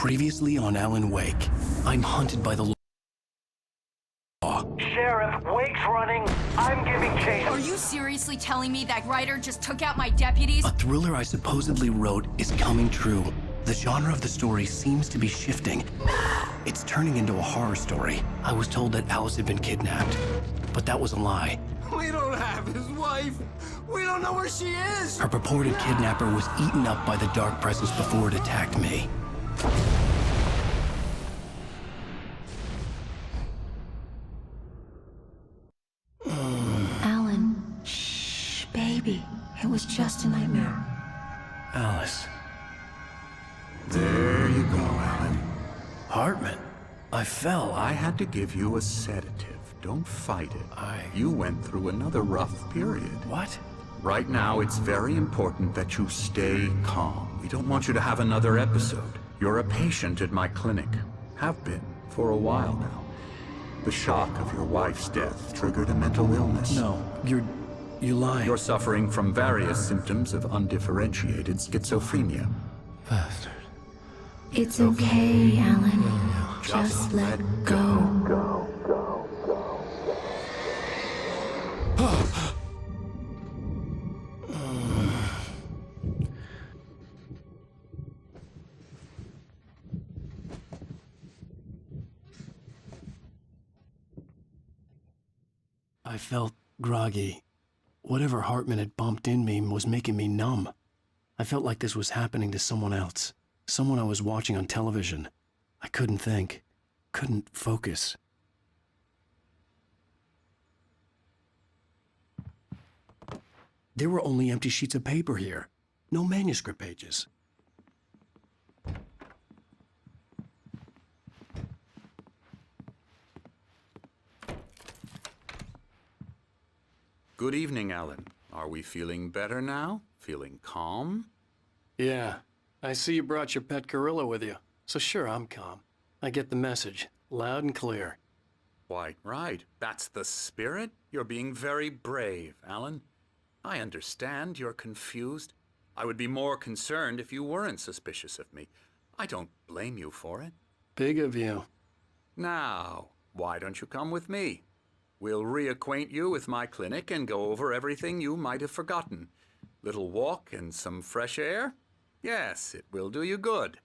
Previously on Alan Wake, I'm hunted by the law. Sheriff, Wake's running. I'm giving chase. Are you seriously telling me that writer just took out my deputies? A thriller I supposedly wrote is coming true. The genre of the story seems to be shifting. It's turning into a horror story. I was told that Alice had been kidnapped, but that was a lie. We don't have his wife. We don't know where she is. Her purported kidnapper was eaten up by the dark presence before it attacked me. Alan, shh, baby. It was just a nightmare. Alice. There you go, Alan. Hartman. I fell. I had to give you a sedative. Don't fight it. You went through another rough period. What? Right now, it's very important that you stay calm. We don't want you to have another episode. You're a patient at my clinic. Have been for a while now. The shock of your wife's death triggered a mental illness. No, you lying. You're suffering from various symptoms of undifferentiated schizophrenia. Bastard. It's okay, Alan. Just let go. I felt groggy. Whatever Hartman had bumped in me was making me numb. I felt like this was happening to someone else. Someone I was watching on television. I couldn't think. Couldn't focus. There were only empty sheets of paper here. No manuscript pages. Good evening, Alan. Are we feeling better now? Feeling calm? Yeah. I see you brought your pet gorilla with you. So sure, I'm calm. I get the message. Loud and clear. Quite right. That's the spirit. You're being very brave, Alan. I understand you're confused. I would be more concerned if you weren't suspicious of me. I don't blame you for it. Big of you. Now, why don't you come with me? We'll reacquaint you with my clinic and go over everything you might have forgotten. Little walk and some fresh air? Yes, it will do you good.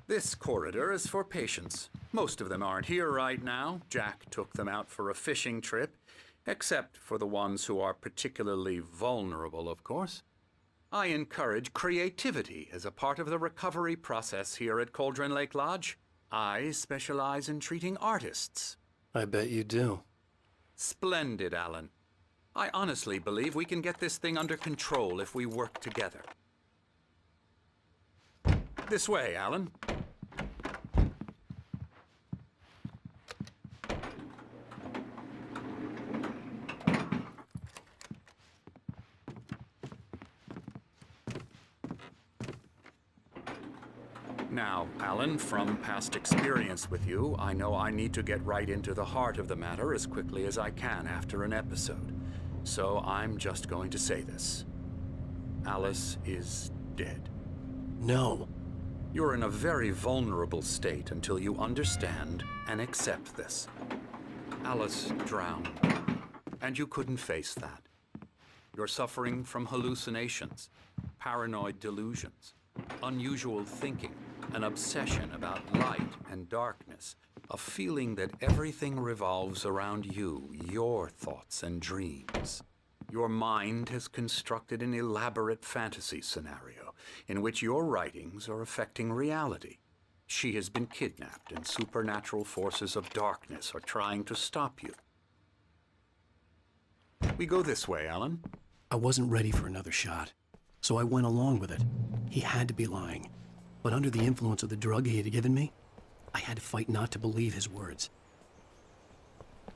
This corridor is for patients. Most of them aren't here right now. Jack took them out for a fishing trip, except for the ones who are particularly vulnerable, of course. I encourage creativity as a part of the recovery process here at Cauldron Lake Lodge. I specialize in treating artists. I bet you do. Splendid, Alan. I honestly believe we can get this thing under control if we work together. This way, Alan. Now, Alan, from past experience with you, I know I need to get right into the heart of the matter as quickly as I can after an episode. So I'm just going to say this. Alice is dead. No. You're in a very vulnerable state until you understand and accept this. Alice drowned, and you couldn't face that. You're suffering from hallucinations, paranoid delusions, unusual thinking, an obsession about light and darkness, a feeling that everything revolves around you, your thoughts and dreams. Your mind has constructed an elaborate fantasy scenario in which your writings are affecting reality. She has been kidnapped and supernatural forces of darkness are trying to stop you. We go this way, Alan. I wasn't ready for another shot, so I went along with it. He had to be lying. But under the influence of the drug he had given me, I had to fight not to believe his words.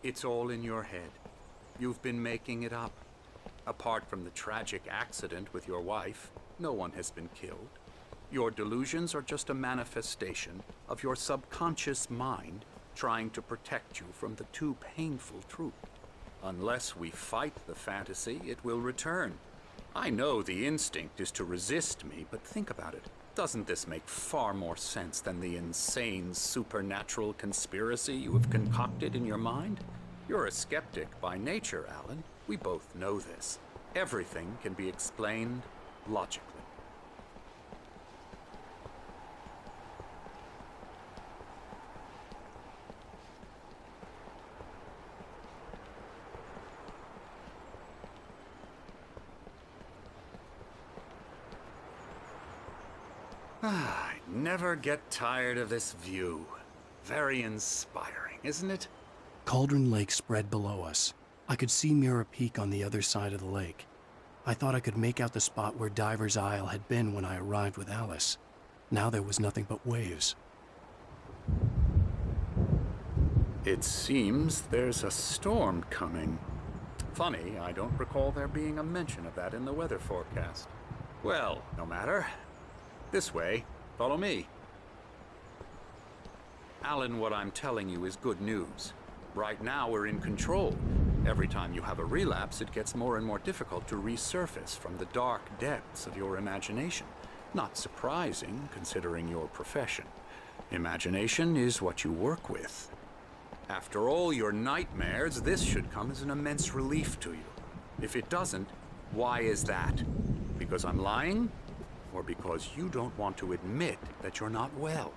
It's all in your head. You've been making it up. Apart from the tragic accident with your wife, no one has been killed. Your delusions are just a manifestation of your subconscious mind trying to protect you from the too painful truth. Unless we fight the fantasy, it will return. I know the instinct is to resist me, but think about it. Doesn't this make far more sense than the insane supernatural conspiracy you have concocted in your mind? You're a skeptic by nature, Alan. We both know this. Everything can be explained logically. I never get tired of this view. Very inspiring, isn't it? Cauldron Lake spread below us. I could see Mirror Peak on the other side of the lake. I thought I could make out the spot where Diver's Isle had been when I arrived with Alice. Now there was nothing but waves. It seems there's a storm coming. Funny, I don't recall there being a mention of that in the weather forecast. Well, no matter. This way. Follow me. Alan, what I'm telling you is good news. Right now, we're in control. Every time you have a relapse, it gets more and more difficult to resurface from the dark depths of your imagination. Not surprising, considering your profession. Imagination is what you work with. After all your nightmares, this should come as an immense relief to you. If it doesn't, why is that? Because I'm lying? Or because you don't want to admit that you're not well?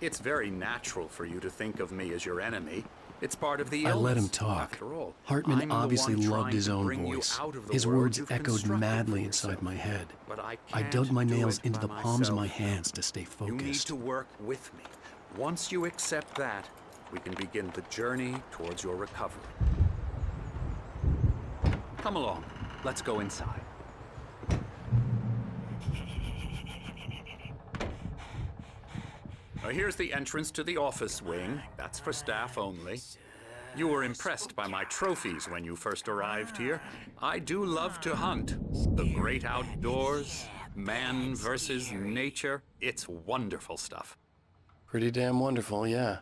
It's very natural for you to think of me as your enemy. It's part of the illness. I let him talk. After all, Hartman I'm the obviously one loved trying his to own bring you voice. out of the His world words you've echoed constructed madly for inside yourself. my head. But I I can't dug my do nails it into by the palms of my myself. hands to stay You need focused. to work with me. Once you accept that, we can begin the journey towards your recovery. Come along. Let's go inside. Here's the entrance to the office wing. That's for staff only. You were impressed by my trophies when you first arrived here. I do love to hunt. The great outdoors, man versus nature. It's wonderful stuff. Pretty damn wonderful, yeah.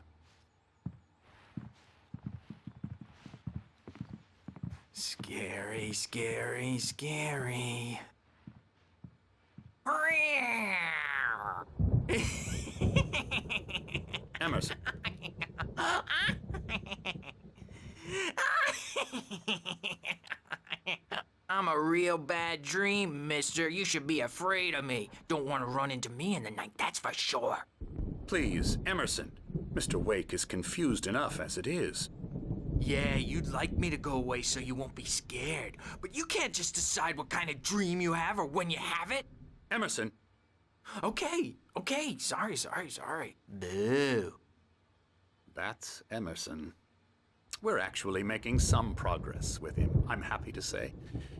Scary, scary, scary. Emerson. I'm a real bad dream, mister. You should be afraid of me. Don't want to run into me in the night, that's for sure. Please, Emerson. Mr. Wake is confused enough as it is. Yeah, you'd like me to go away so you won't be scared. But you can't just decide what kind of dream you have or when you have it. Emerson. Okay. Sorry. Boo. That's Emerson. We're actually making some progress with him, I'm happy to say.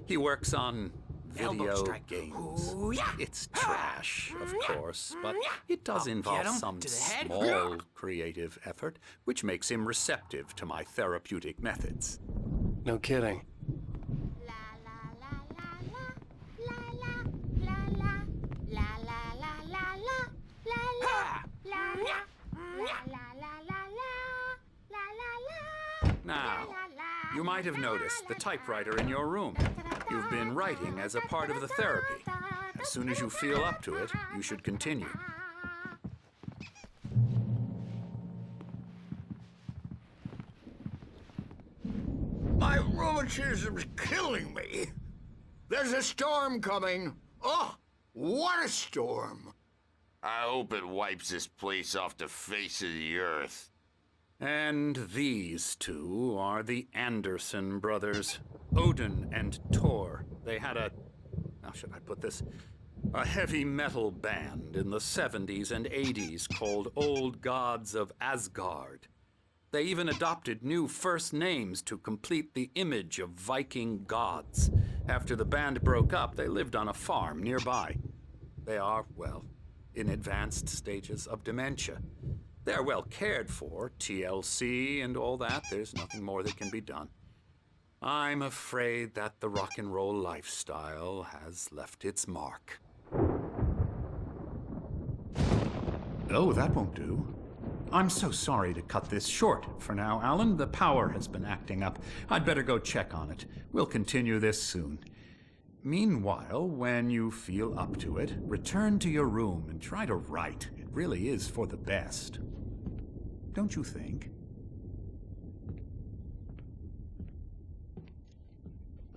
He works on Elbow video strike. games. Ooh, yeah. It's trash, of course, but it does I'll involve get him some to the head. small creative effort, which makes him receptive to my therapeutic methods. No kidding. Now, you might have noticed the typewriter in your room. You've been writing as a part of the therapy. As soon as you feel up to it, you should continue. My rheumatism's killing me. There's a storm coming. Oh, what a storm. I hope it wipes this place off the face of the earth. And these two are the Anderson brothers, Odin and Tor. They had how should I put this? A heavy metal band in the 70s and 80s called Old Gods of Asgard. They even adopted new first names to complete the image of Viking gods. After the band broke up, they lived on a farm nearby. They are, well, in advanced stages of dementia. They're well cared for, TLC and all that. There's nothing more that can be done. I'm afraid that the rock and roll lifestyle has left its mark. Oh, that won't do. I'm so sorry to cut this short for now, Alan. The power has been acting up. I'd better go check on it. We'll continue this soon. Meanwhile, when you feel up to it, return to your room and try to write. It really is for the best. Don't you think?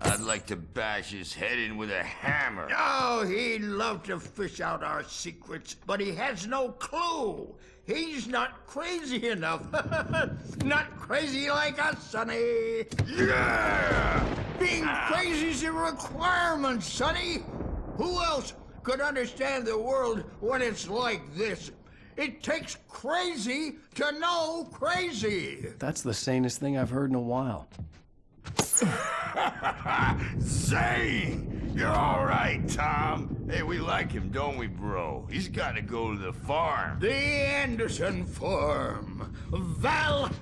I'd like to bash his head in with a hammer. Oh, he'd love to fish out our secrets, but he has no clue. He's not crazy enough. Not crazy like us, Sonny. Yeah! Being crazy's a requirement, Sonny. Who else could understand the world when it's like this? It takes crazy to know crazy. That's the sanest thing I've heard in a while. Zane! You're all right, Tom. Hey, we like him, don't we, bro? He's got to go to the farm. The Anderson Farm. Valhalla!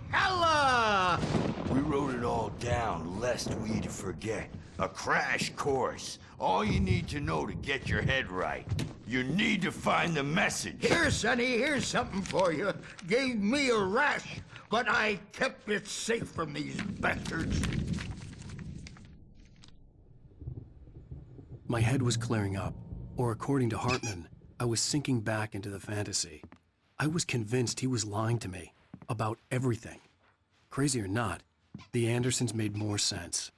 We wrote it all down, lest we forget. A crash course. All you need to know to get your head right. You need to find the message. Here, Sonny, here's something for you. Gave me a rash, but I kept it safe from these bastards. My head was clearing up, or according to Hartman, I was sinking back into the fantasy. I was convinced he was lying to me about everything. Crazy or not, the Andersons made more sense.